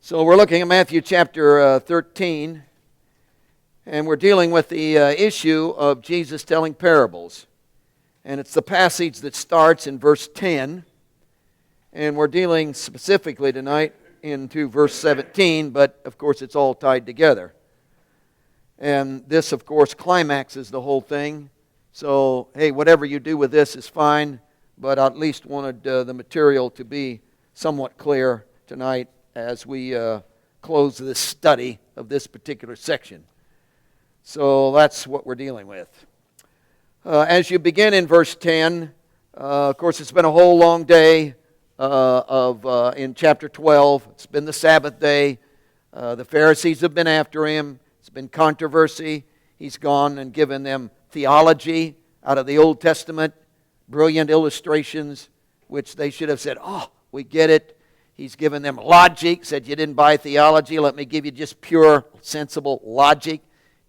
So we're looking at Matthew chapter 13, and we're dealing with the issue of Jesus telling parables. And it's the passage that starts in verse 10, and we're dealing specifically tonight into verse 17, but of course it's all tied together. And this, of course, climaxes the whole thing. So, hey, whatever you do with this is fine, but I at least wanted the material to be somewhat clear tonight as we close this study of this particular section. So that's what we're dealing with. As you begin in verse 10, of course it's been a whole long day in chapter 12. It's been the Sabbath day. The Pharisees have been after him. It's been controversy. He's gone and given them theology out of the Old Testament, brilliant illustrations, which they should have said, oh, we get it. He's given them logic, said you didn't buy theology, let me give you just pure, sensible logic.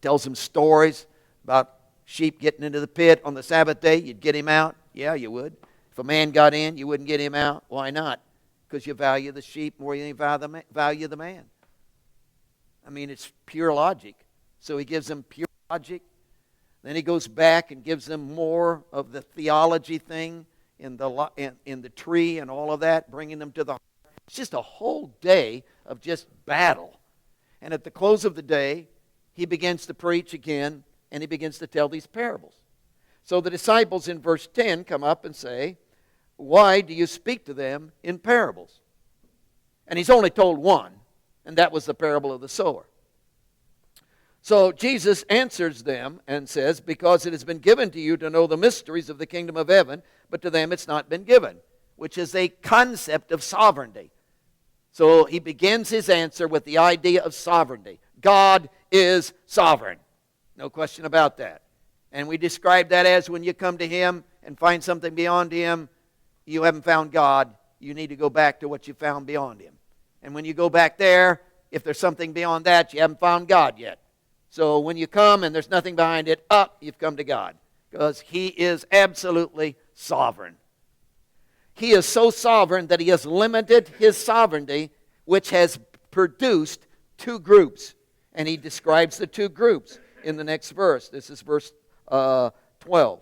Tells them stories about sheep getting into the pit on the Sabbath day. You'd get him out? Yeah, you would. If a man got in, you wouldn't get him out. Why not? Because you value the sheep more than you value the man. I mean, it's pure logic. So he gives them pure logic. Then he goes back and gives them more of the theology thing in the tree and all of that, bringing them to the heart. It's just a whole day of just battle. And at the close of the day, he begins to preach again, and he begins to tell these parables. So the disciples in verse 10 come up and say, why do you speak to them in parables? And he's only told one, and that was the parable of the sower. So Jesus answers them and says, because it has been given to you to know the mysteries of the kingdom of heaven, but to them it's not been given, which is a concept of sovereignty. So he begins his answer with the idea of sovereignty. God is sovereign. No question about that. And we describe that as when you come to him and find something beyond him, you haven't found God. You need to go back to what you found beyond him. And when you go back there, if there's something beyond that, you haven't found God yet. So when you come and there's nothing behind it, you've come to God. Because he is absolutely sovereign. He is so sovereign that he has limited his sovereignty, which has produced two groups. And he describes the two groups in the next verse. This is verse 12.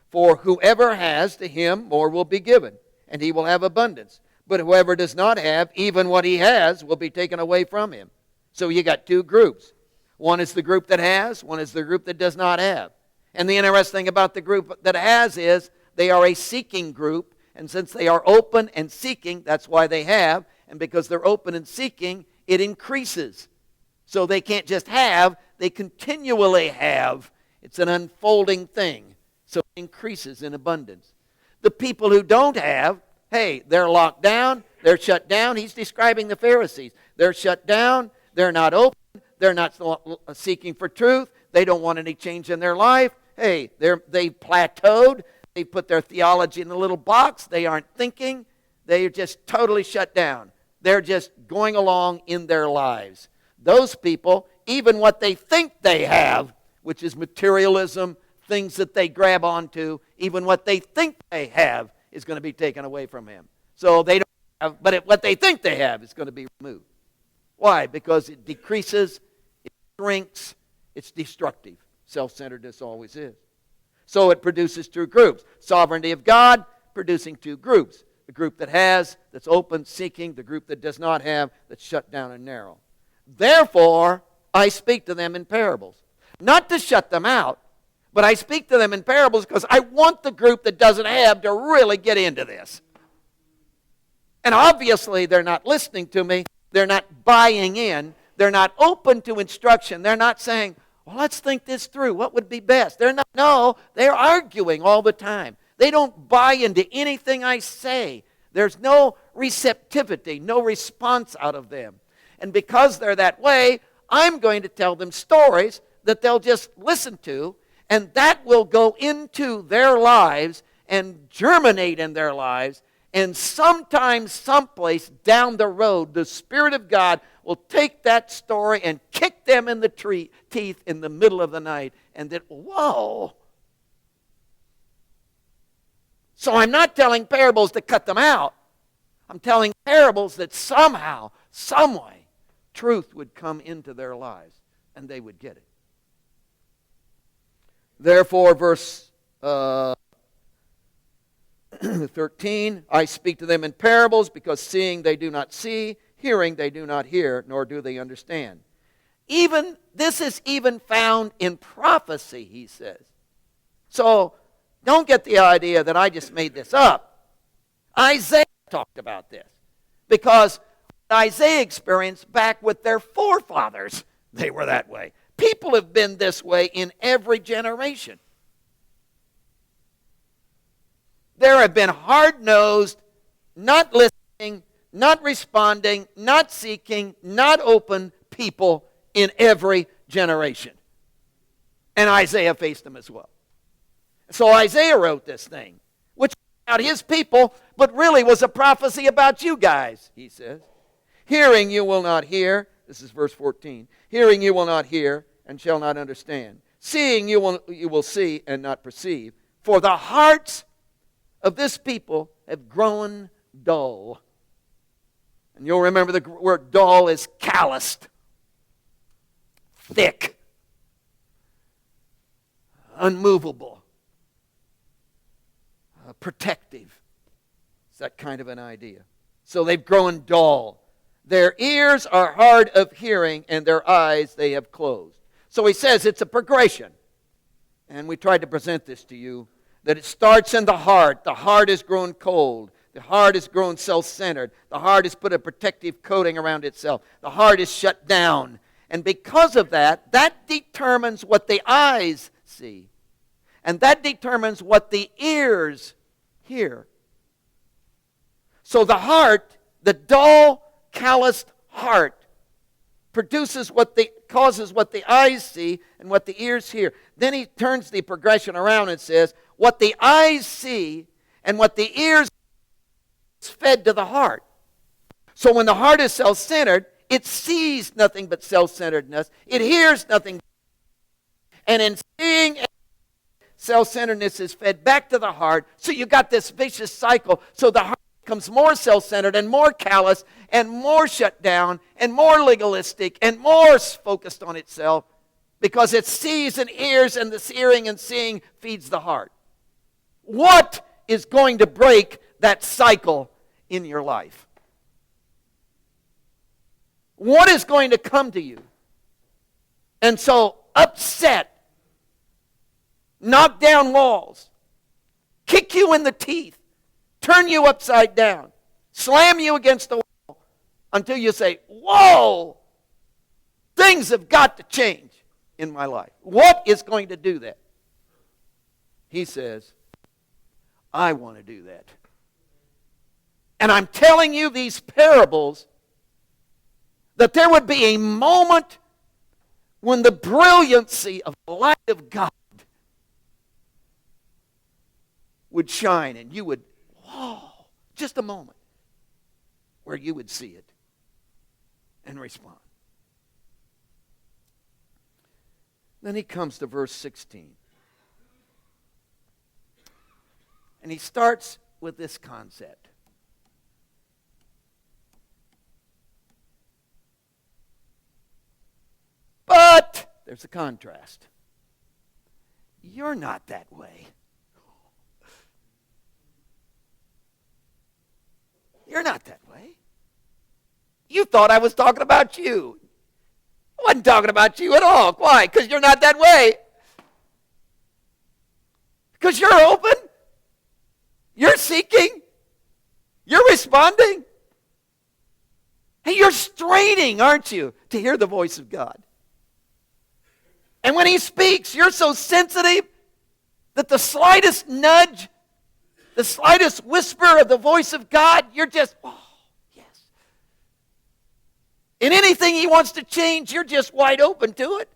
For whoever has, to him more will be given, and he will have abundance. But whoever does not have, even what he has will be taken away from him. So you got two groups. One is the group that has, one is the group that does not have. And the interesting thing about the group that has is they are a seeking group. And since they are open and seeking, that's why they have. And because they're open and seeking, it increases. So they can't just have, they continually have. It's an unfolding thing. So it increases in abundance. The people who don't have, hey, they're locked down, they're shut down. He's describing the Pharisees. They're shut down, they're not open, they're not seeking for truth, they don't want any change in their life. Hey, they've plateaued. They put their theology in a little box. They aren't thinking. They are just totally shut down. They're just going along in their lives. Those people, even what they think they have, which is materialism, things that they grab onto, even what they think they have is going to be taken away from him. So they don't have, but what they think they have is going to be removed. Why? Because it decreases, it shrinks, it's destructive. Self-centeredness always is. So it produces two groups. Sovereignty of God producing two groups. The group that has, that's open, seeking. The group that does not have, that's shut down and narrow. Therefore, I speak to them in parables. Not to shut them out, but I speak to them in parables because I want the group that doesn't have to really get into this. And obviously, they're not listening to me. They're not buying in. They're not open to instruction. They're not saying, well, let's think this through. What would be best? They're arguing all the time. They don't buy into anything I say. There's no receptivity, no response out of them. And because they're that way, I'm going to tell them stories that they'll just listen to, and that will go into their lives and germinate in their lives. And sometime, someplace down the road, the Spirit of God will take that story and kick them in the teeth in the middle of the night. And then, whoa. So I'm not telling parables to cut them out. I'm telling parables that somehow, some way, truth would come into their lives, and they would get it. Therefore, verse 13, I speak to them in parables, because seeing they do not see, hearing they do not hear, nor do they understand. Even this is even found in prophecy, he says. So don't get the idea that I just made this up. Isaiah talked about this, because Isaiah experienced back with their forefathers, they were that way. People have been this way in every generation. There have been hard-nosed, not listening, not responding, not seeking, not open people in every generation. And Isaiah faced them as well. So Isaiah wrote this thing, which was about his people, but really was a prophecy about you guys, he says. Hearing you will not hear. This is verse 14. Hearing you will not hear and shall not understand. Seeing you will see and not perceive. For the hearts of this people have grown dull. And you'll remember the word dull is calloused, thick, unmovable, protective. It's that kind of an idea. So they've grown dull. Their ears are hard of hearing, and their eyes they have closed. So he says it's a progression. And we tried to present this to you, that it starts in the heart. The heart has grown cold. The heart has grown self-centered. The heart has put a protective coating around itself. The heart is shut down. And because of that, that determines what the eyes see. And that determines what the ears hear. So the heart, the dull, calloused heart, causes what the eyes see and what the ears hear. Then he turns the progression around and says, what the eyes see and what the ears is fed to the heart. So when the heart is self-centered, it sees nothing but self-centeredness. It hears nothing. And in seeing, self-centeredness is fed back to the heart. So you got this vicious cycle. So the heart becomes more self-centered and more callous and more shut down and more legalistic and more focused on itself, because it sees and hears, and this hearing and seeing feeds the heart. What is going to break that cycle in your life? What is going to come to you and so upset, knock down walls, kick you in the teeth, turn you upside down, slam you against the wall until you say, whoa, things have got to change in my life? What is going to do that? He says, I want to do that. And I'm telling you these parables that there would be a moment when the brilliancy of the light of God would shine, and you would, whoa, just a moment where you would see it and respond. Then he comes to verse 16. And he starts with this concept. But, there's a contrast. You're not that way. You're not that way. You thought I was talking about you. I wasn't talking about you at all. Why? Because you're not that way. Because you're open. You're seeking. You're responding. And you're straining, aren't you, to hear the voice of God. And when he speaks, you're so sensitive that the slightest nudge, the slightest whisper of the voice of God, you're just, oh, yes. And anything he wants to change, you're just wide open to it.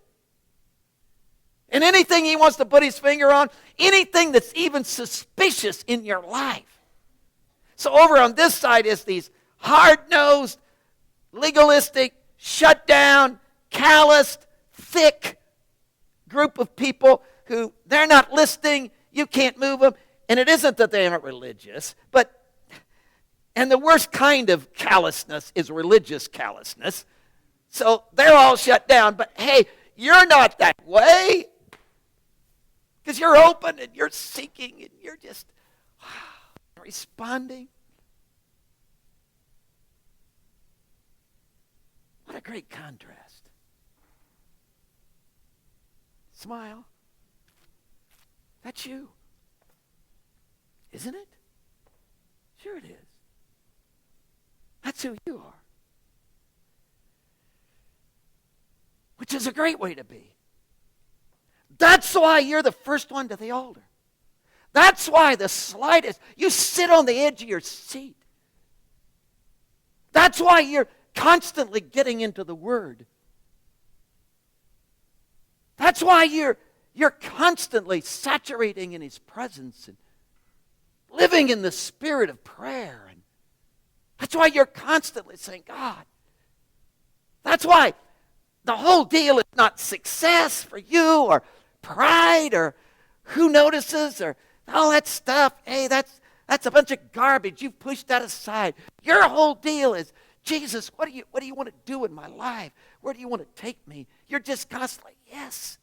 And anything he wants to put his finger on, anything that's even suspicious in your life. So over on this side is these hard-nosed, legalistic, shut down, calloused, thick group of people who they're not listening, you can't move them. And it isn't that they aren't religious, and the worst kind of callousness is religious callousness. So they're all shut down. But hey, you're not that way. Because you're open and you're seeking and you're just responding. What a great contrast. Smile. That's you. Isn't it? Sure it is. That's who you are. Which is a great way to be. That's why you're the first one to the altar. That's why the slightest, you sit on the edge of your seat. That's why you're constantly getting into the Word. That's why you're constantly saturating in His presence and living in the spirit of prayer. And that's why you're constantly saying, God. That's why the whole deal is not success for you or pride or who notices or all that stuff. Hey, that's a bunch of garbage. You've pushed that aside. Your whole deal is, Jesus, what do you want to do in my life? Where do you want to take me? You're just constantly, yes.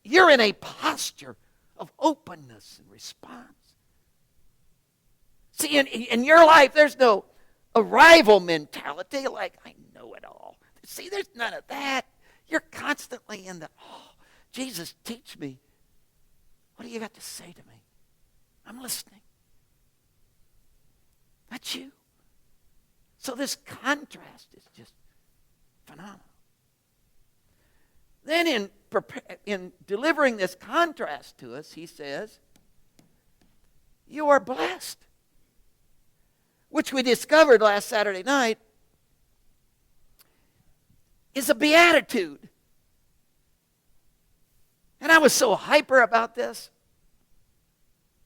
You're in a posture of openness and response. See, in your life, there's no arrival mentality like, I know it all. See, there's none of that. You're constantly in the, Jesus, teach me. What do you got to say to me? I'm listening. That's you. So this contrast is just phenomenal. Then in delivering this contrast to us, he says, you are blessed. Which we discovered last Saturday night is a beatitude. And I was so hyper about this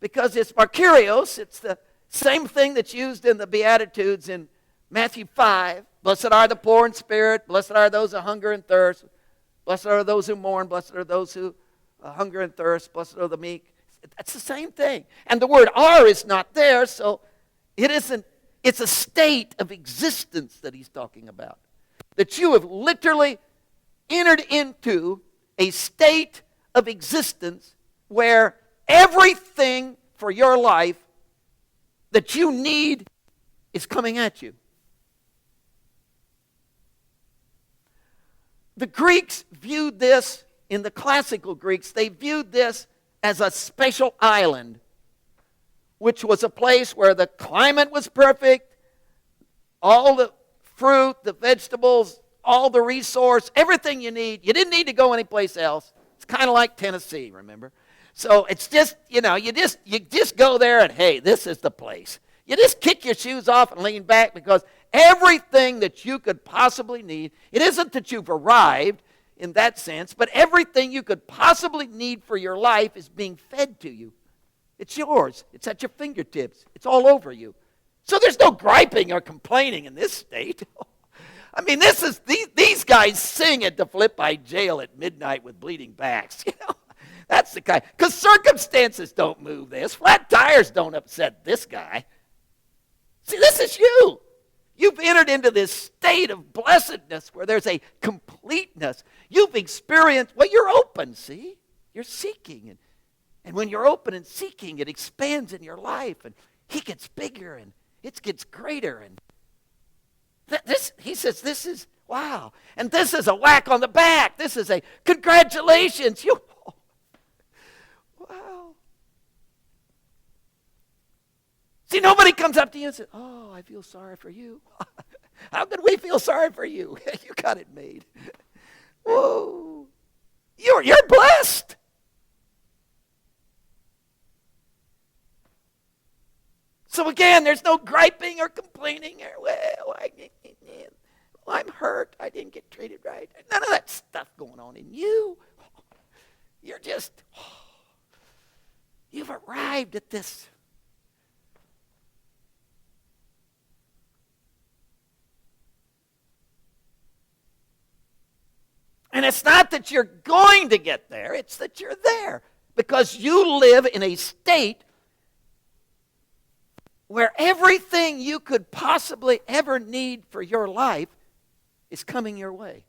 because it's Markyrios. It's the same thing that's used in the Beatitudes in Matthew 5. Blessed are the poor in spirit. Blessed are those who hunger and thirst. Blessed are those who mourn. Blessed are those who hunger and thirst. Blessed are the meek. That's the same thing. And the word are is not there, so it isn't. It's a state of existence that he's talking about. That you have literally entered into a state of existence where everything for your life that you need is coming at you. The Greeks viewed this, in the classical Greeks, they viewed this as a special island, which was a place where the climate was perfect, all the fruit, the vegetables, all the resource, everything you need. You didn't need to go anyplace else. It's kind of like Tennessee, remember? So it's just, you just go there and, hey, this is the place. You just kick your shoes off and lean back because everything that you could possibly need, it isn't that you've arrived in that sense, but everything you could possibly need for your life is being fed to you. It's yours. It's at your fingertips. It's all over you. So there's no griping or complaining in this state. I mean, these guys sing at the Philippi jail at midnight with bleeding backs. That's the kind. Because circumstances don't move this. Flat tires don't upset this guy. See, this is you. You've entered into this state of blessedness where there's a completeness. You've experienced, you're open, see? You're seeking. And when you're open and seeking, it expands in your life. And he gets bigger and it gets greater. And he says, this is, wow. And this is a whack on the back. This is a congratulations. Wow. See, nobody comes up to you and says, oh, I feel sorry for you. How could we feel sorry for you? You got it made. Whoa. You're blessed. So again, there's no griping or complaining or, I'm hurt. I didn't get treated right. None of that stuff going on in you. You're just, you've arrived at this. And it's not that you're going to get there, it's that you're there. Because you live in a state where everything you could possibly ever need for your life is coming your way.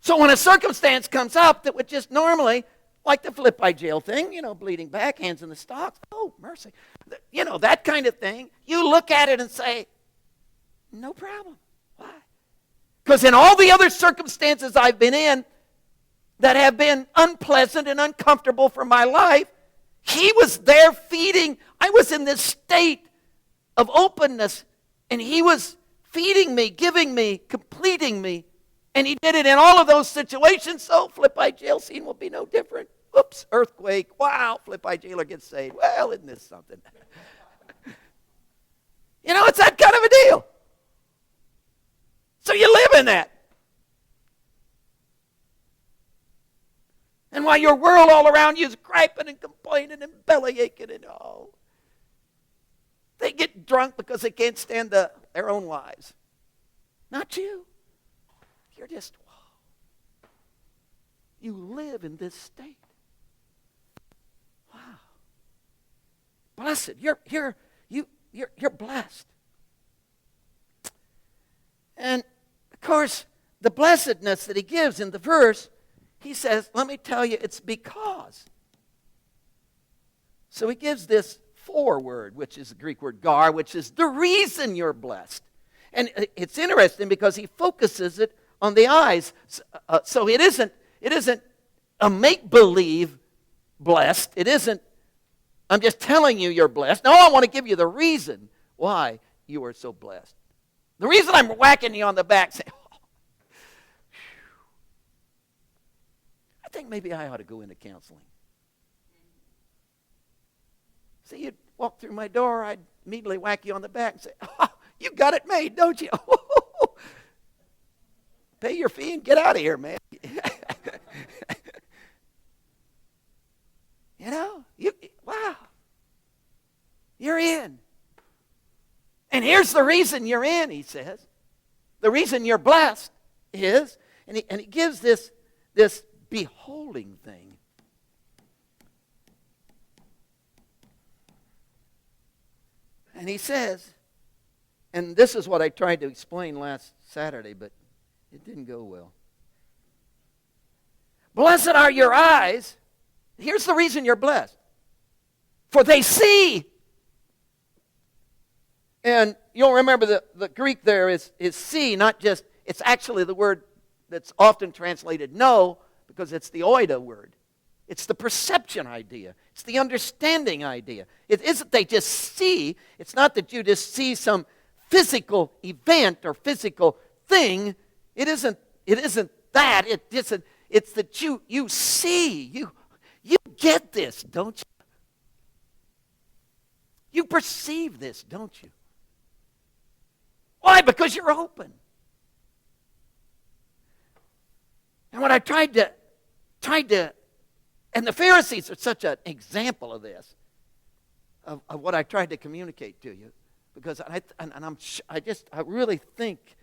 So when a circumstance comes up that would just normally, like the flip by jail thing, bleeding back, hands in the stocks, oh, mercy. That kind of thing, you look at it and say, no problem. Why? Because in all the other circumstances I've been in that have been unpleasant and uncomfortable for my life, He was there feeding. I was in this state of openness, and He was feeding me, giving me, completing me. And He did it in all of those situations, so flip by jail scene will be no different. Oops, earthquake. Wow, flip by jailer gets saved. Well, isn't this something? It's that kind of a deal. So you live in that. And while your world all around you is griping and complaining and belly aching and all, they get drunk because they can't stand their own lives. Not you. You're just, wow. You live in this state. Wow. Blessed. You're blessed. And of course, the blessedness that He gives in the verse, He says, let me tell you, it's because. So He gives this foreword, which is the Greek word gar, which is the reason you're blessed. And it's interesting because He focuses it on the eyes. So it isn't a make-believe blessed. It isn't, I'm just telling you you're blessed. No, I want to give you the reason why you are so blessed. The reason I'm whacking you on the back saying, oh, I think maybe I ought to go into counseling. See, you'd walk through my door, I'd immediately whack you on the back and say, oh, you got it made, don't you? Pay your fee and get out of here, man. Wow. You're in. And here's the reason you're in, He says. The reason you're blessed is, and he gives this beholding thing. And He says, and this is what I tried to explain last Saturday, but it didn't go well. Blessed are your eyes. Here's the reason you're blessed. For they see. And you'll remember the Greek there is see, not just, it's actually the word that's often translated know, because it's the oida word. It's the perception idea. It's the understanding idea. It isn't they just see. It's not that you just see some physical event or physical thing. It isn't that. It's that you see. You get this, don't you? You perceive this, don't you? Why? Because you're open. And what I tried to, and the Pharisees are such an example of this, of what I tried to communicate to you, because I really think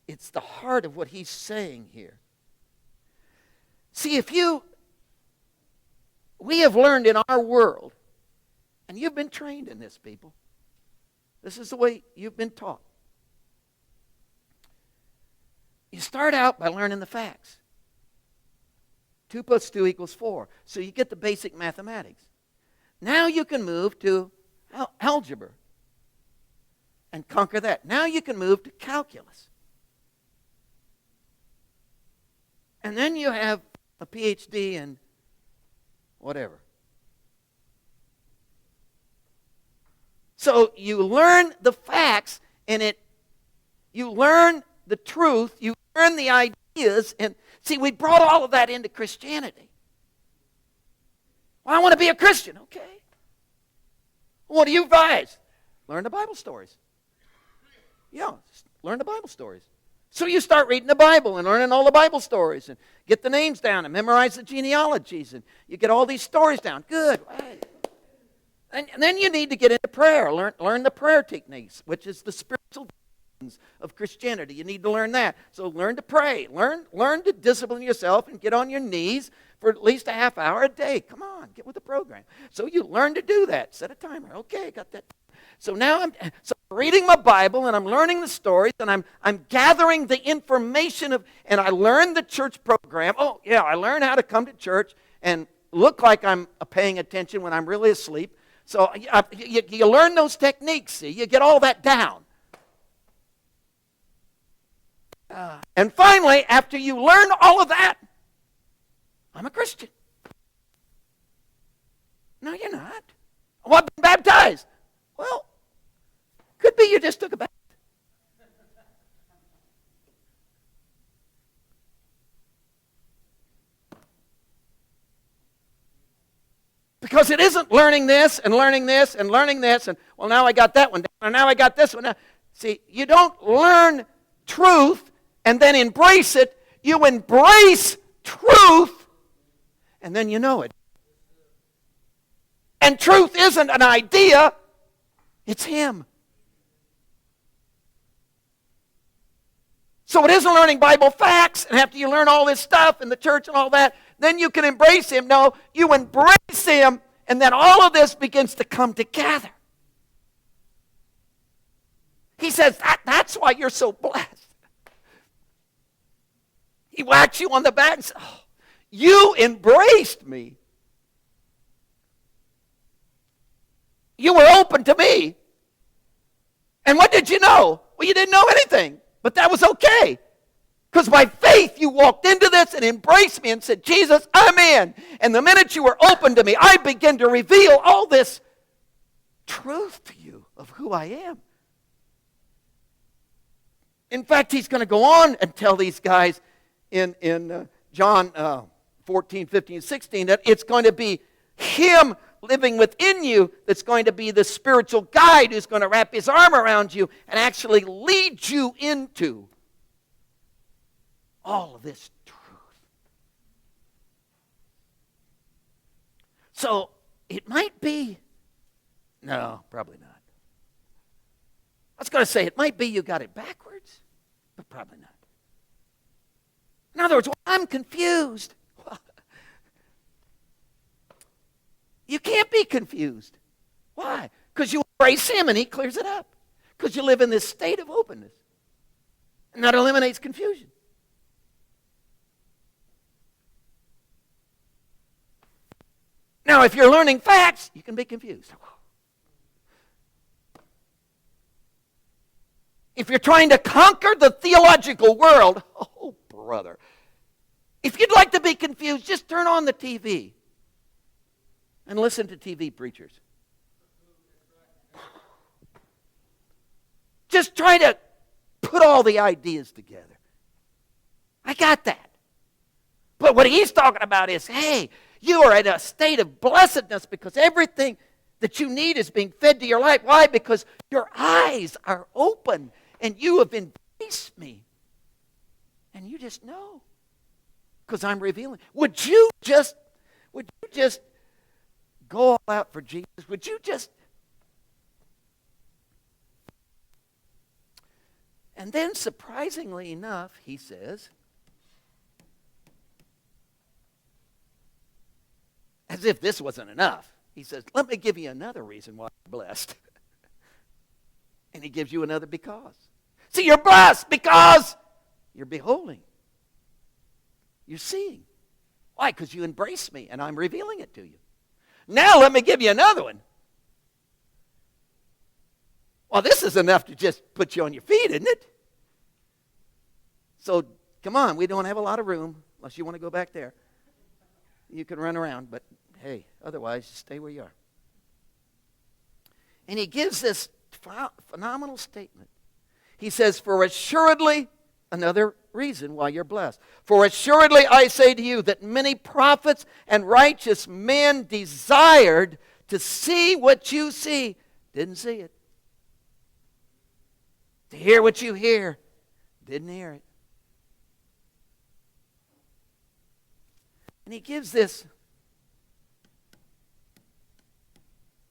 it's the heart of what He's saying here. See, we have learned in our world, and you've been trained in this, people. This is the way you've been taught. You start out by learning the facts. 2 + 2 = 4. So you get the basic mathematics. Now you can move to algebra and conquer that. Now you can move to calculus. And then you have a PhD in whatever. So you learn the facts, and you learn the truth, you learn the ideas, and see, we brought all of that into Christianity. Well, I want to be a Christian. Okay. What do you advise? Learn the Bible stories. Yeah, learn the Bible stories. So you start reading the Bible and learning all the Bible stories and get the names down and memorize the genealogies and you get all these stories down. Good. And then you need to get into prayer. Learn the prayer techniques, which is the spiritual disciplines of Christianity. You need to learn that. So learn to pray. Learn to discipline yourself and get on your knees for at least a half hour a day. Come on, get with the program. So you learn to do that. Set a timer. Okay, got that. So now I'm reading my Bible, and I'm learning the stories, and I'm gathering the information and I learned the church program. Oh, yeah, I learned how to come to church and look like I'm paying attention when I'm really asleep. So you learn those techniques, see? You get all that down. And finally, after you learn all of that, I'm a Christian. No, you're not. Well, I've been baptized. Well, could be you just took a bath. Because it isn't learning this and learning this and learning this and, well, now I got that one down and now I got this one down. See, you don't learn truth and then embrace it. You embrace truth and then you know it. And truth isn't an idea, it's Him. So it isn't learning Bible facts, and after you learn all this stuff in the church and all that, then you can embrace Him. No, you embrace Him, and then all of this begins to come together. He says, that's why you're so blessed. He whacks you on the back and says, oh, you embraced me. You were open to me. And what did you know? Well, you didn't know anything. But that was okay. Because by faith you walked into this and embraced me and said, Jesus, I'm in. And the minute you were open to me, I began to reveal all this truth to you of who I am. In fact, he's going to go on and tell these guys in John 14, 15, 16 that it's going to be Him living within you that's going to be the spiritual guide who's going to wrap His arm around you and actually lead you into all of this truth. So it might be, no, probably not. I was going to say it might be you got it backwards, but probably not. In other words, well, I'm confused. You can't be confused. Why? Because you embrace Him and He clears it up. Because you live in this state of openness. And that eliminates confusion. Now, if you're learning facts, you can be confused. If you're trying to conquer the theological world, oh, brother. If you'd like to be confused, just turn on the TV. And listen to TV preachers. Just try to put all the ideas together. I got that. But what he's talking about is, hey, you are in a state of blessedness because everything that you need is being fed to your life. Why? Because your eyes are open and you have embraced me. And you just know. Because I'm revealing. Would you just go all out for Jesus? Would you just... And then, surprisingly enough, he says, as if this wasn't enough, he says, let me give you another reason why you're blessed. And he gives you another because. See, you're blessed because you're beholding. You're seeing. Why? Because you embrace me and I'm revealing it to you. Now let me give you another one. Well, this is enough to just put you on your feet, isn't it? So, come on, we don't have a lot of room, unless you want to go back there. You can run around, but hey, otherwise, stay where you are. And he gives this phenomenal statement. He says, for assuredly, another reason why you're blessed. For assuredly I say to you that many prophets and righteous men desired to see what you see, didn't see it. To hear what you hear, didn't hear it. And he gives this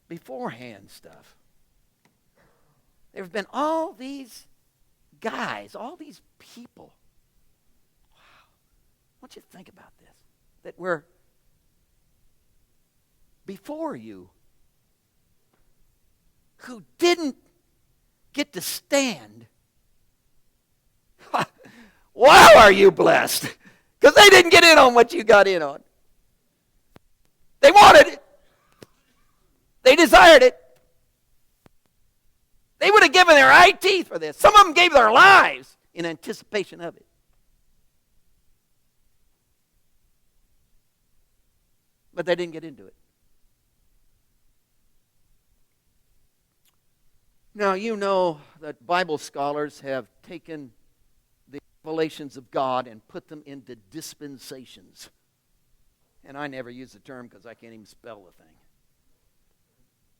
beforehand stuff. There have been all these guys, all these people. Wow. I want you to think about this. That were before you. who didn't get to stand, wow, are you blessed? Because they didn't get in on what you got in on. They wanted it. They desired it. They would have given their eye teeth for this. Some of them gave their lives in anticipation of it. But they didn't get into it. Now, you know that Bible scholars have taken the revelations of God and put them into dispensations. And I never use the term because I can't even spell the thing.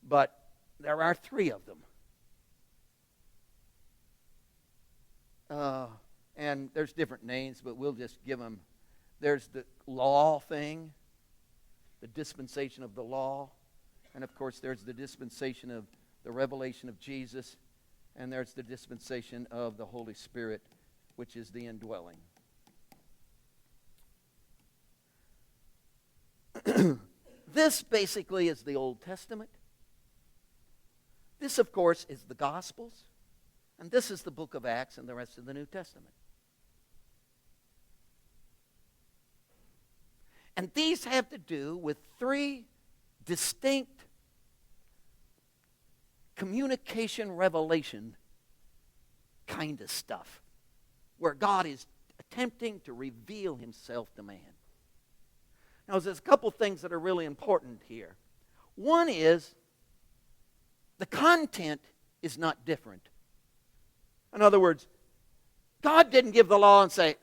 But there are 3 of them. And there's different names, but we'll just give them. There's the law thing, the dispensation of the law. And of course, there's the dispensation of the revelation of Jesus. And there's the dispensation of the Holy Spirit, which is the indwelling. This basically is the Old Testament. This, of course, is the Gospels. And this is the book of Acts and the rest of the New Testament. And these have to do with 3 distinct communication revelation kind of stuff, where God is attempting to reveal himself to man. Now, there's a couple things that are really important here. One is the content is not different. In other words, God didn't give the law and say,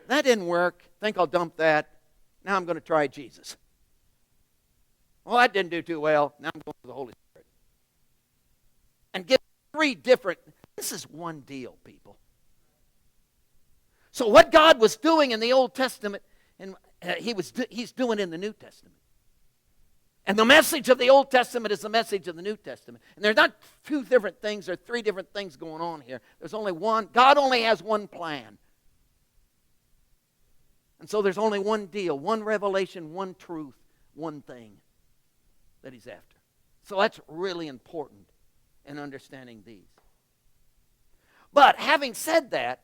that didn't work, think I'll dump that, now I'm going to try Jesus. Well, that didn't do too well, now I'm going to the Holy Spirit. And give 3 different, this is one deal, people. So what God was doing in the Old Testament, and he's doing in the New Testament. And the message of the Old Testament is the message of the New Testament. And there's not 2 different things or 3 different things going on here. There's only one. God only has one plan. And so there's only one deal, one revelation, one truth, one thing that he's after. So that's really important in understanding these. But having said that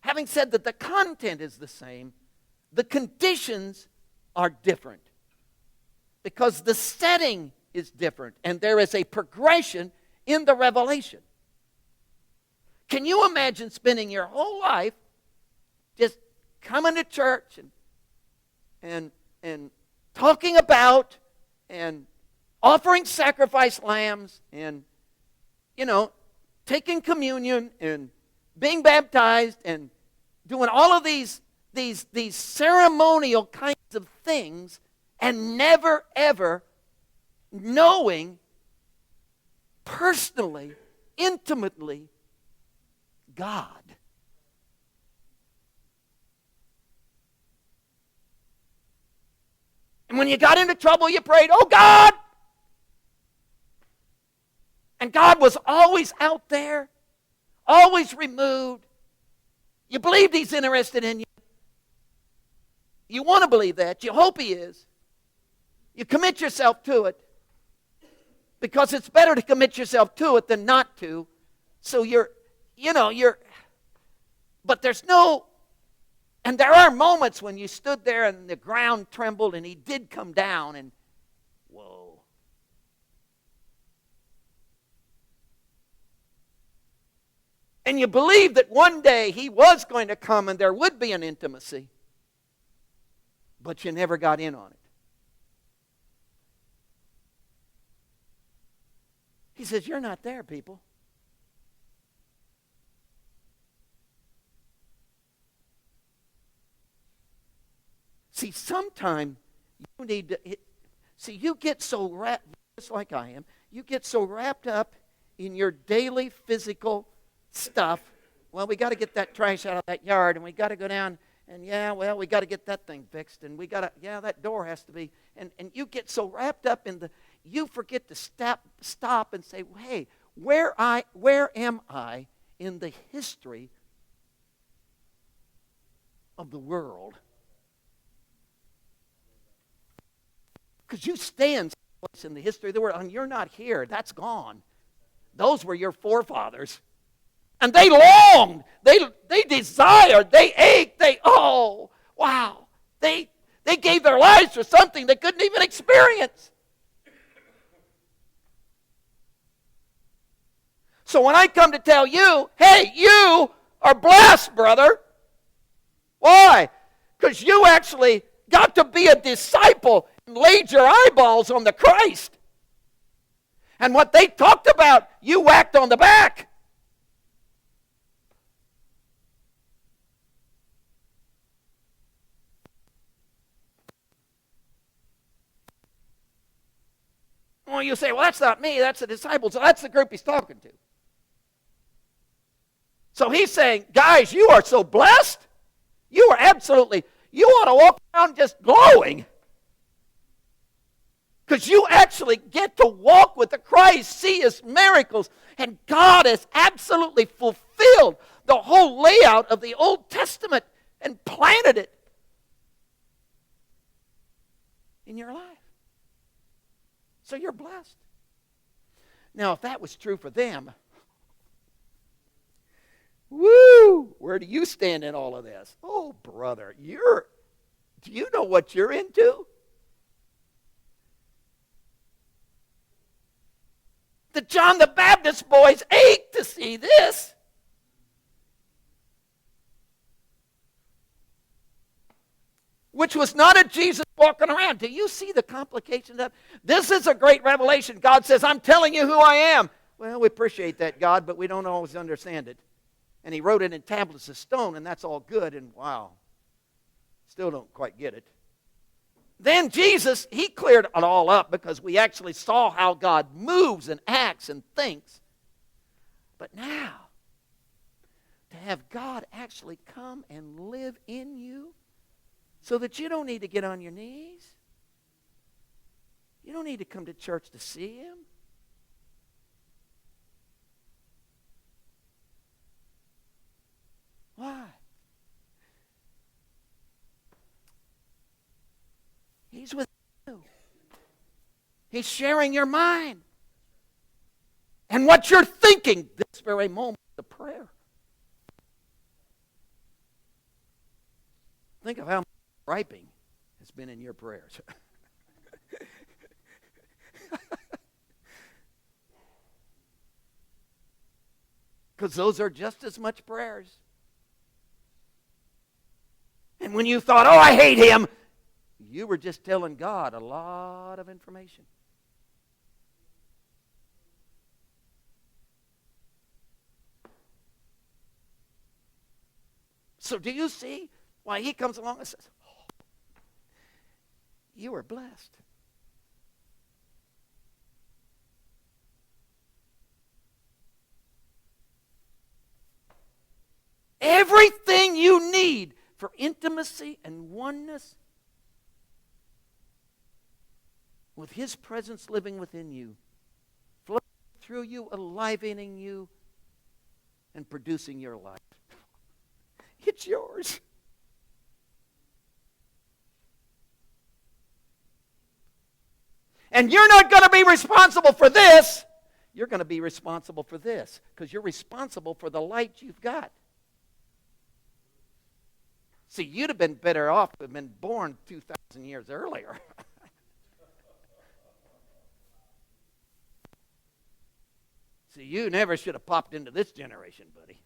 the content is the same, the conditions are different. Because the setting is different, and there is a progression in the revelation. Can you imagine spending your whole life just coming to church and talking about and offering sacrifice lambs and, taking communion and being baptized and doing all of these ceremonial kinds of things, and never, ever knowing personally, intimately, God? And when you got into trouble, you prayed, oh God! And God was always out there, always removed. You believed he's interested in you. You want to believe that. You hope he is. You commit yourself to it, because it's better to commit yourself to it than not to. So but there's no, and there are moments when you stood there and the ground trembled and he did come down and, whoa. And you believed that one day he was going to come and there would be an intimacy, but you never got in on it. He says, you're not there, people. See, sometimes you need to, you get so wrapped, just like I am, you get so wrapped up in your daily physical stuff. Well, we got to get that trash out of that yard, and we got to go down, and we got to get that thing fixed, and that door has to be, and you get so wrapped up in you forget to stop and say, hey, where am I in the history of the world? Because you stand someplace in the history of the world, and you're not here. That's gone. Those were your forefathers. And they longed, they desired, they ached, oh, wow. They gave their lives for something they couldn't even experience. So when I come to tell you, hey, you are blessed, brother. Why? Because you actually got to be a disciple and laid your eyeballs on the Christ. And what they talked about, you whacked on the back. Well, you say, well, that's not me, that's the disciples. So that's the group he's talking to. So he's saying, guys, you are so blessed. You are absolutely, you ought to walk around just glowing. Because you actually get to walk with the Christ, see His miracles, and God has absolutely fulfilled the whole layout of the Old Testament and planted it in your life. So you're blessed. Now, if that was true for them, woo, where do you stand in all of this? Oh, brother, do you know what you're into? The John the Baptist boys ached to see this. Which was not a Jesus walking around. Do you see the complications of this? Is a great revelation. God says, I'm telling you who I am. Well, we appreciate that, God, but we don't always understand it. And He wrote it in tablets of stone, and that's all good, and wow, still don't quite get it. Then Jesus, He cleared it all up because we actually saw how God moves and acts and thinks. But now, to have God actually come and live in you so that you don't need to get on your knees. You don't need to come to church to see Him. Why? He's with you. He's sharing your mind. And what you're thinking this very moment of prayer. Think of how much griping has been in your prayers. Because those are just as much prayers. And when you thought, oh, I hate him, you were just telling God a lot of information. So do you see why He comes along and says, oh, you are blessed. Everything you need for intimacy and oneness with His presence living within you, flowing through you, enlivening you, and producing your life. It's yours. And you're not going to be responsible for this. You're going to be responsible for this because you're responsible for the light you've got. See, you'd have been better off to have been born 2,000 years earlier. See, you never should have popped into this generation, buddy.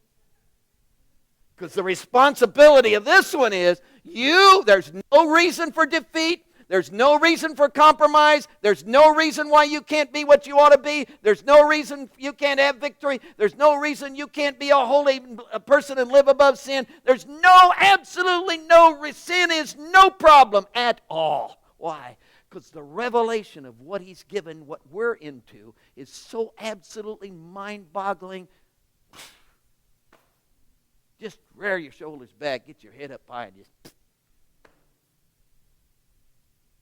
Because the responsibility of this one is there's no reason for defeat. There's no reason for compromise. There's no reason why you can't be what you ought to be. There's no reason you can't have victory. There's no reason you can't be a holy person and live above sin. There's absolutely no, sin is no problem at all. Why? Because the revelation of what He's given, what we're into, is so absolutely mind-boggling. Just rear your shoulders back, get your head up high, and just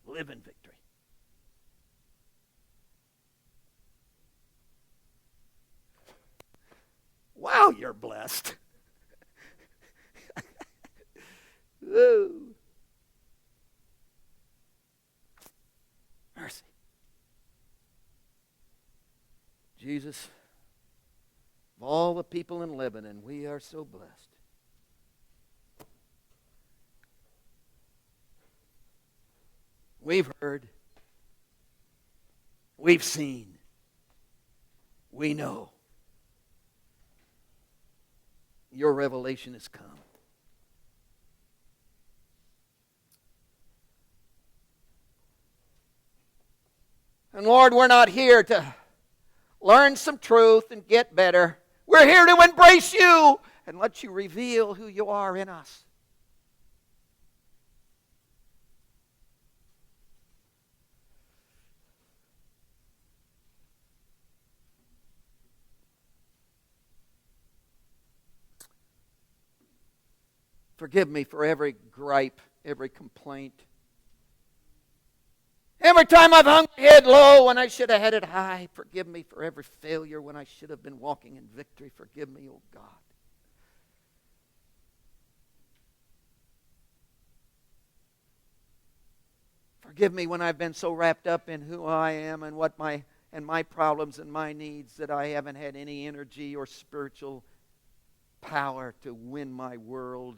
live in victory. Wow, you're blessed. Ooh. Mercy. Jesus, Of all the people in Lebanon, we are so blessed. We've heard, we've seen, we know. Your revelation has come. And Lord, we're not here to learn some truth and get better. We're here to embrace you and let you reveal who you are in us. Forgive me for every gripe, every complaint. Every time I've hung my head low when I should have had it high. Forgive me for every failure when I should have been walking in victory. Forgive me, oh God. Forgive me when I've been so wrapped up in who I am and what my problems and my needs that I haven't had any energy or spiritual power to win my world.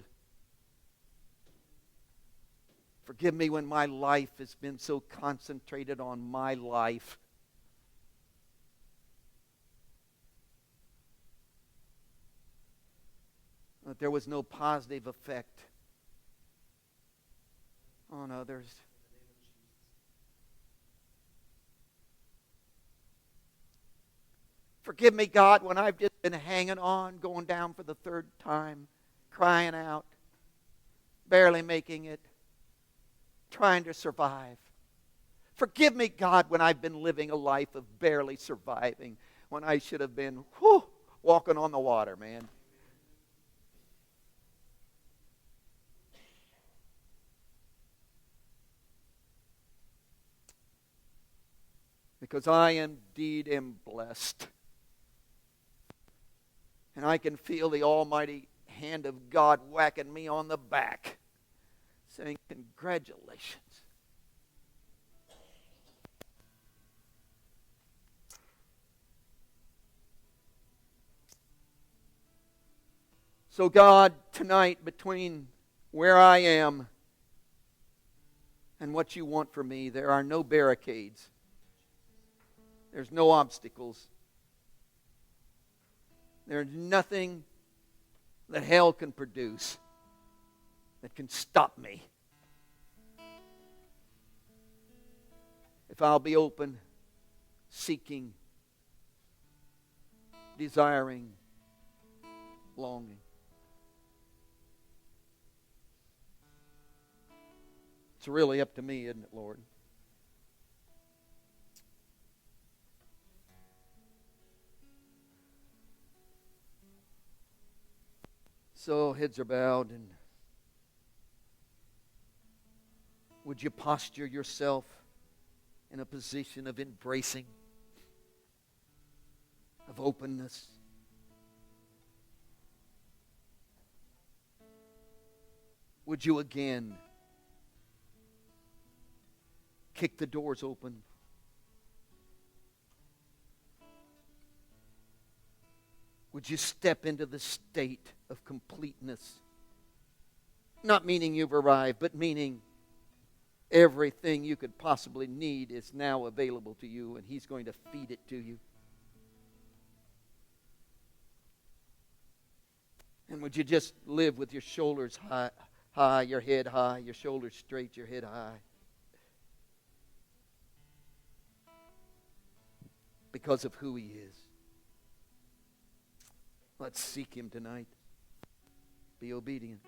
Forgive me when my life has been so concentrated on my life. That there was no positive effect on others. Forgive me, God, when I've just been hanging on, going down for the third time, crying out, barely making it, trying to survive. Forgive me, God, when I've been living a life of barely surviving, when I should have been walking on the water, man. Because I indeed am blessed. And I can feel the almighty hand of God whacking me on the back, saying, congratulations. So God, tonight, between where I am and what you want for me, there are no barricades. There's no obstacles. There's nothing that hell can produce that can stop me. If I'll be open, seeking, desiring, longing. It's really up to me, isn't it, Lord? So heads are bowed, and would you posture yourself in a position of embracing, of openness? Would you again kick the doors open? Would you step into the state of completeness? Not meaning you've arrived, but meaning everything you could possibly need is now available to you, and He's going to feed it to you. And would you just live with your shoulders high, your head high, your shoulders straight, your head high? Because of who He is. Let's seek Him tonight. Be obedient.